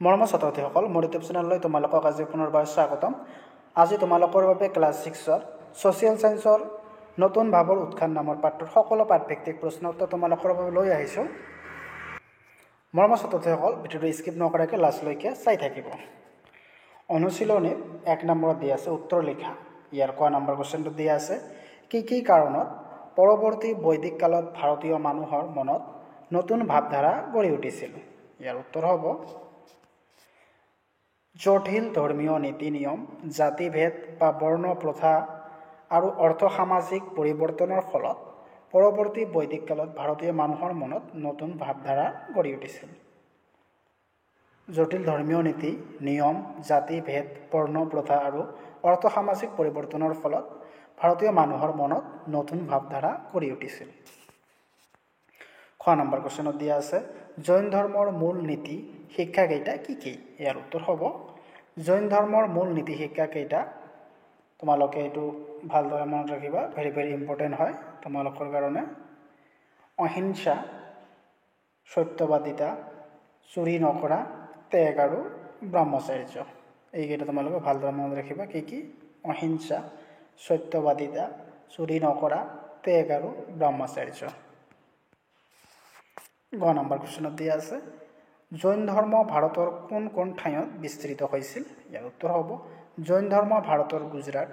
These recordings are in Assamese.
মৰমৰ ছাত্ৰ-ছাত্ৰীসকল, মোৰ ইউটিউব চেনেললৈ তোমালোকক আজি পুনৰবাৰ স্বাগতম। আজি তোমালোকৰ বাবে ক্লাছ 6ৰ ছ'চিয়েল ছায়েন্সৰ নতুন ভাৱৰ উৎখান নামৰ পাঠটোৰ সকলো পাঠভিত্তিক প্ৰশ্ন উত্তৰ তোমালোকৰ বাবে লৈ আহিছোঁ। মৰমৰ ছাত্ৰ-ছাত্ৰীসকল, ভিডিঅ'টো স্কিপ নকৰাকৈ লাষ্টলৈকে চাই থাকিব। অনুশীলনীত 1 নম্বৰত দিয়া আছে উত্তৰ লিখা। ইয়াৰ ক নম্বৰ কুৱেশ্যনটো দিয়া আছে, কি কাৰণত পৰৱৰ্তী বৈদিক কালত ভাৰতীয় মানুহৰ মনত নতুন ভাৱধাৰা গঢ়ি উঠিছিল? ইয়াৰ উত্তৰ হ'ব জটিল ধৰ্মীয় নীতি নিয়ম, জাতিভেদ বা বৰ্ণ প্ৰথা আৰু অৰ্থ-সামাজিক পৰিৱৰ্তনৰ ফলত পৰৱৰ্তী বৈদিক কালত ভাৰতীয় মানুহৰ মনত নতুন ভাৱধাৰা গঢ়ি উঠিছিল। জটিল ধৰ্মীয় নীতি নিয়ম, জাতিভেদ, বৰ্ণ প্ৰথা আৰু অৰ্থ-সামাজিক পৰিৱৰ্তনৰ ফলত ভাৰতীয় মানুহৰ মনত নতুন ভাৱধাৰা গঢ়ি উঠিছিল। খ নম্বৰ কুৱেশ্যনত দিয়া আছে, জৈন ধৰ্মৰ মূল নীতি শিক্ষাকেইটা কি? ইয়াৰ উত্তৰ হ'ব জৈন ধৰ্মৰ মূল নীতি শিক্ষাকেইটা। তোমালোকে এইটো ভালদৰে মনত ৰাখিবা, ভেৰি ইম্পৰ্টেণ্ট হয় তোমালোকৰ কাৰণে। অহিংসা, সত্যবাদিতা, চুৰি নকৰা, ত্যাগ আৰু ব্ৰহ্মচৰ্য। এইকেইটা তোমালোকে ভালদৰে মনত ৰাখিবা। কি? অহিংসা, সত্যবাদিতা, চুৰি নকৰা, ত্যাগ আৰু ব্ৰহ্মচৰ্য। গ নম্বৰ কুৱেশ্যনত দিয়া আছে, জৈন ধৰ্ম ভাৰতৰ কোন কোন ঠাইত বিস্তৃত হৈছিল? ইয়াৰ উত্তৰ হ'ব জৈন ধৰ্ম ভাৰতৰ গুজৰাট,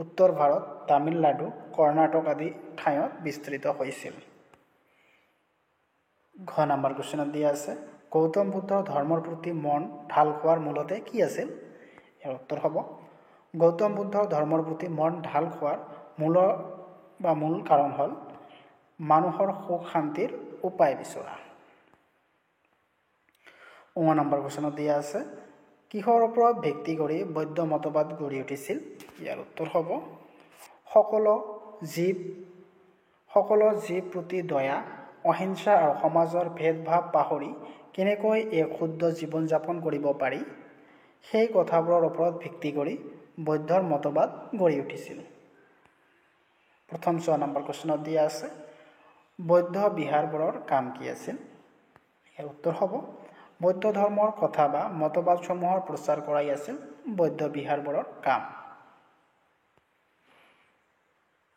উত্তৰ ভাৰত, তামিলনাডু, কৰ্ণাটক আদি ঠাইত বিস্তৃত হৈছিল। ঘ নম্বৰ কুৱেশ্যনত দিয়া আছে, গৌতম বুদ্ধৰ ধৰ্মৰ প্ৰতি মন ঢাল খোৱাৰ মূলতে কি আছিল? ইয়াৰ উত্তৰ হ'ব গৌতম বুদ্ধৰ ধৰ্মৰ প্ৰতি মন ঢাল খোৱাৰ মূল কাৰণ হ'ল মানুহৰ সুখ শান্তিৰ উপায় বিচৰা। ঙ নম্বৰ কুৱেশ্যনত দিয়া আছে, কিহৰ ওপৰত ভিত্তি কৰি বৌদ্ধ মতবাদ গঢ়ি উঠিছিল? ইয়াৰ উত্তৰ হ'ব সকলো জীৱ প্ৰতি দয়া, অহিংসা আৰু সমাজৰ ভেদভাৱ পাহৰি কেনেকৈ এক শুদ্ধ জীৱন যাপন কৰিব পাৰি, সেই কথাবোৰৰ ওপৰত ভিত্তি কৰি বৌদ্ধৰ মতবাদ গঢ়ি উঠিছিল। প্ৰথম 6 নম্বৰ কুৱেশ্যনত দিয়া আছে, বৌদ্ধ বিহাৰবোৰৰ কাম কি আছিল? ইয়াৰ উত্তৰ হ'ব বৌদ্ধ ধৰ্মৰ কথা বা মতবাদসমূহৰ প্ৰচাৰ কৰাই আছিল বৌদ্ধ বিহাৰবোৰৰ কাম।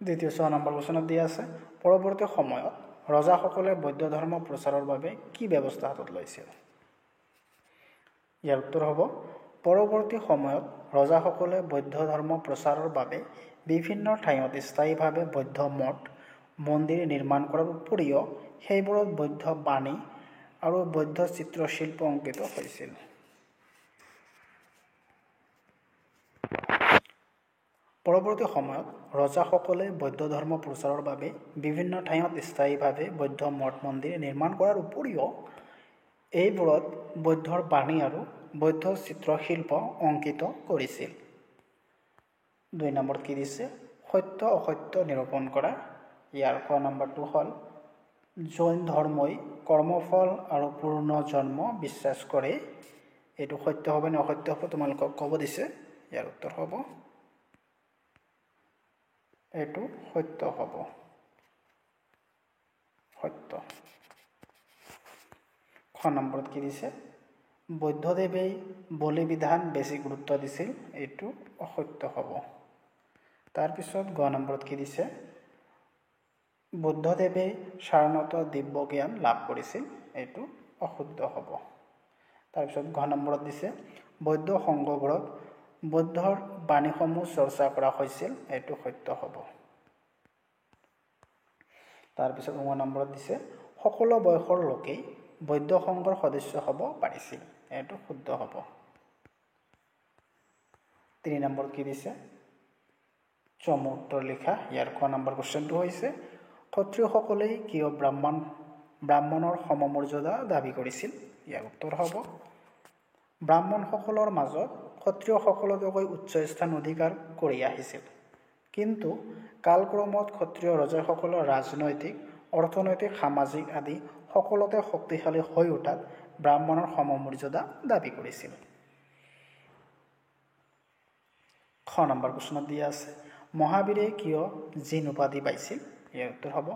দ্বিতীয় 6 নম্বৰ কুৱেশ্যনত দিয়া আছে, পৰৱৰ্তী সময়ত ৰজাসকলে বৌদ্ধ ধৰ্ম প্ৰচাৰৰ বাবে কি ব্যৱস্থা হাতত লৈছিল? ইয়াৰ উত্তৰ হ'ব পৰৱৰ্তী সময়ত ৰজাসকলে বৌদ্ধ ধৰ্ম প্ৰচাৰৰ বাবে বিভিন্ন ঠাইত স্থায়ীভাৱে বৌদ্ধ মঠ মন্দিৰ নিৰ্মাণ কৰাৰ উপৰিও সেইবোৰত বৌদ্ধ বাণী আৰু বৌদ্ধ চিত্ৰশিল্প অংকিত হৈছিল। পৰৱৰ্তী সময়ত ৰজাসকলে বৌদ্ধ ধৰ্ম প্ৰচাৰৰ বাবে বিভিন্ন ঠাইত স্থায়ীভাৱে বৌদ্ধ মঠ মন্দিৰ নিৰ্মাণ কৰাৰ উপৰিও এইবোৰত বৌদ্ধৰ বাণী আৰু বৌদ্ধ চিত্ৰশিল্প অংকিত কৰিছিল। 2 নম্বৰত কি দিছে, সত্য অসত্য নিৰূপণ কৰা। ইয়াৰ ক নম্বৰটো হ'ল জৈন ধৰ্মই কৰ্মফল আৰু পূৰ্ণ জন্ম বিশ্বাস কৰে। এইটো সত্য হ'ব নে অসত্য হ'ব তোমালোকক ক'ব দিছে। ইয়াৰ উত্তৰ হ'ব এইটো সত্য হ'ব, সত্য। খ নম্বৰত কি দিছে, বৌদ্ধদেৱে বলি বিধান বেছি গুৰুত্ব দিছিল। এইটো অসত্য হ'ব। তাৰপিছত গ নম্বৰত কি দিছে, বুদ্ধদেৱে সাৰনাথ দিব্য জ্ঞান লাভ কৰিছিল। এইটো অশুদ্ধ হ'ব। তাৰপিছত ঘ নম্বৰত দিছে, বৌদ্ধ সংঘবোৰত বৌদ্ধৰ বাণীসমূহ চৰ্চা কৰা হৈছিল। এইটো সত্য হ'ব। তাৰপিছত ঙ নম্বৰত দিছে, সকলো বয়সৰ লোকেই বৌদ্ধ সংঘৰ সদস্য হ'ব পাৰিছিল। এইটো শুদ্ধ হ'ব। 3 নম্বৰত কি দিছে, চমু উত্তৰ লিখা। ইয়াৰ খ নম্বৰ কুৱেশ্যনটো হৈছে, ক্ষত্ৰিয়সকলেই কিয় ব্ৰাহ্মণৰ সমমৰ্যাদা দাবী কৰিছিল? ইয়াৰ উত্তৰ হ'ব ব্ৰাহ্মণসকলৰ মাজত ক্ষত্ৰিয়সকলতকৈ উচ্চ স্থান অধিকাৰ কৰি আহিছিল, কিন্তু কালক্ৰমত ক্ষত্ৰিয় ৰজাসকলৰ ৰাজনৈতিক, অৰ্থনৈতিক, সামাজিক আদি সকলোতে শক্তিশালী হৈ উঠাত ব্ৰাহ্মণৰ সমমৰ্যাদা দাবী কৰিছিল। খ নম্বৰ কুৱেশ্যনত দিয়া আছে, মহাবীৰে কিয় জিন উপাধি পাইছিল? ইয়াৰ উত্তৰ হ'ব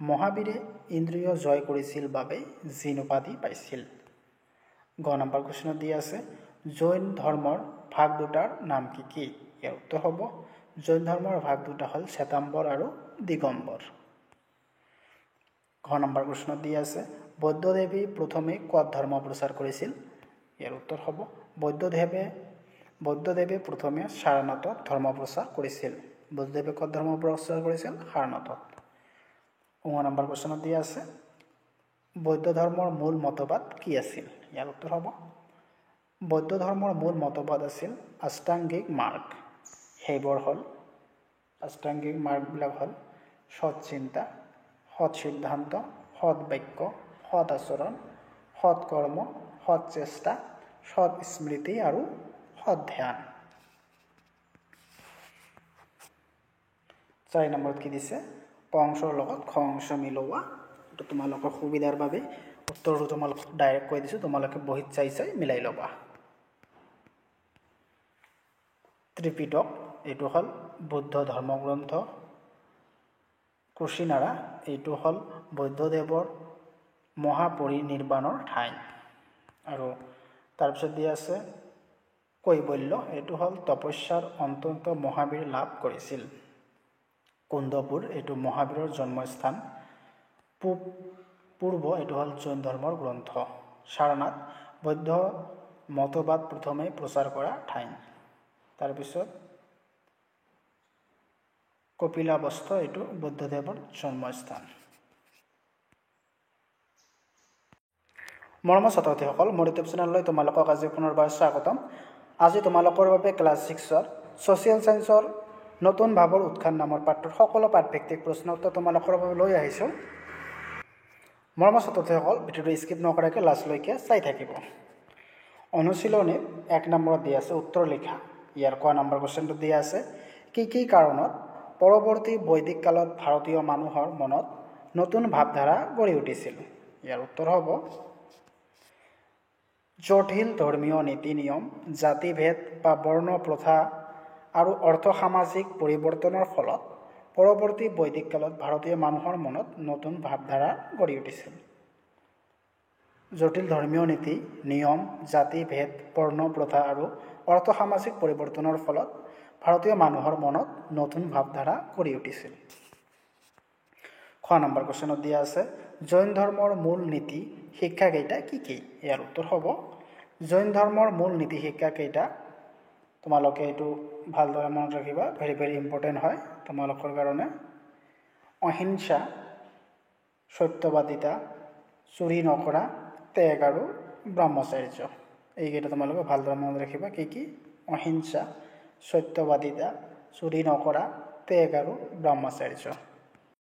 মহাবীৰে ইন্দ্ৰিয় জয় কৰিছিল বাবে জিন উপাধি পাইছিল। গ নম্বৰ কুৱেশ্যনত দিয়া আছে জৈন ধৰ্মৰ ভাগ দুটাৰ নাম কি কি? ইয়াৰ উত্তৰ হ'ব জৈন ধৰ্মৰ ভাগ দুটা হ'ল শ্বেতাম্বৰ আৰু দিগম্বৰ। ঘ নম্বৰ কুৱেশ্যনত দিয়া আছে বৌদ্ধদেৱে প্ৰথমে ক'ত ধৰ্ম প্ৰচাৰ কৰিছিল? ইয়াৰ উত্তৰ হ'ব বৌদ্ধদেৱে প্ৰথমে সাৰনাথত ধৰ্ম প্ৰচাৰ কৰিছিল। বৌদ্ধদেৱে ক'ত ধৰ্ম প্ৰচাৰ কৰিছিল? সাৰনাথত। ঙ নম্বৰ কুৱেশ্যনত দিয়া আছে বৌদ্ধ ধৰ্মৰ মূল মতবাদ কি আছিল? ইয়াৰ উত্তৰ হ'ব বৌদ্ধ ধৰ্মৰ মূল মতবাদ আছিল আষ্টাংগিক মাৰ্গ। সেইবোৰ হ'ল আষ্টাংগিক মাৰ্গবিলাক হ'ল সৎ চিন্তা, সৎ সিদ্ধান্ত, সৎ বাক্য, সৎ আচৰণ, সৎ কৰ্ম, সৎ চেষ্টা, সৎ স্মৃতি আৰু সৎ ধ্যান। 4 নম্বৰত কি দিছে? ক অংশৰ লগত খ অংশ মিলোৱা। এইটো তোমালোকৰ সুবিধাৰ বাবে উত্তৰটো তোমালোকক ডাইৰেক্ট কৈ দিছোঁ, তোমালোকে বহীত চাই মিলাই ল'বা। ত্ৰিপিটক এইটো হ'ল বুদ্ধ ধৰ্মগ্ৰন্থ। কুশিনাৰা এইটো হ'ল বৌদ্ধদেৱৰ মহাপৰিনিৰ্বাণৰ ঠাই। আৰু তাৰপিছত দিয়া আছে কৈবল্য এইটো হ'ল তপস্যাৰ অন্তত মহাবীৰ লাভ কৰিছিল। কুন্দপুৰ এইটো মহাবীৰৰ জন্মস্থান। পূৰ্ব এইটো হ'ল জৈন ধৰ্মৰ গ্ৰন্থ। সাৰনাথ বৌদ্ধ মতবাদ প্ৰথমে প্ৰচাৰ কৰা ঠাই। তাৰপিছত কপিলাবস্ত এইটো বুদ্ধদেৱৰ জন্মস্থান। মৰমৰ ছাত্ৰ ছাত্ৰীসকল, মোৰ ইউটিউব চেনেললৈ তোমালোকক আজি পুনৰবাৰ স্বাগতম। আজি তোমালোকৰ বাবে ক্লাছ 6ৰ ছ'চিয়েল ছায়েন্সৰ নতুন ভাৱৰ উৎখান নামৰ পাঠটোৰ সকলো পাঠভিত্তিক প্ৰশ্ন উত্তৰ তোমালোকৰ বাবে লৈ আহিছোঁ। মৰমৰ ছাত্ৰ ছাত্ৰীসকল, ভিডিঅ'টো স্কিপ নকৰাকৈ লাষ্টলৈকে চাই থাকিব। অনুশীলনীত 1 নম্বৰত দিয়া আছে উত্তৰ লিখা। ইয়াৰ ক নম্বৰ কুৱেশ্যনটো দিয়া আছে কি কি কাৰণত পৰৱৰ্তী বৈদিক কালত ভাৰতীয় মানুহৰ মনত নতুন ভাৱধাৰা গঢ়ি উঠিছিল? ইয়াৰ উত্তৰ হ'ব জটিল ধৰ্মীয় নীতি নিয়ম, জাতিভেদ বা বৰ্ণ প্ৰথা আৰু অৰ্থ সামাজিক পৰিৱৰ্তনৰ ফলত পৰৱৰ্তী বৈদিক কালত ভাৰতীয় মানুহৰ মনত নতুন ভাৱধাৰা গঢ়ি উঠিছিল। জটিল ধৰ্মীয় নীতি নিয়ম, জাতিভেদ, বৰ্ণ প্ৰথা আৰু অৰ্থ সামাজিক পৰিৱৰ্তনৰ ফলত ভাৰতীয় মানুহৰ মনত নতুন ভাৱধাৰা গঢ়ি উঠিছিল। খ নম্বৰ কুৱেশ্যনত দিয়া আছে জৈন ধৰ্মৰ মূল নীতি শিক্ষাকেইটা কি কি? ইয়াৰ উত্তৰ হ'ব জৈন ধৰ্মৰ মূল নীতি শিক্ষাকেইটা তোমালোকে এইটো ভালদৰে মনত ৰাখিবা, ভেৰি ভেৰি ইম্পৰ্টেণ্ট হয় তোমালোকৰ কাৰণে। অহিংসা, সত্যবাদিতা, চুৰি নকৰা, ত্যাগ আৰু ব্ৰহ্মচৰ্য। এইকেইটা তোমালোকে ভালদৰে মনত ৰাখিবা। কি কি? অহিংসা, সত্যবাদিতা, চুৰি নকৰা, ত্যাগ আৰু ব্ৰহ্মচৰ্য।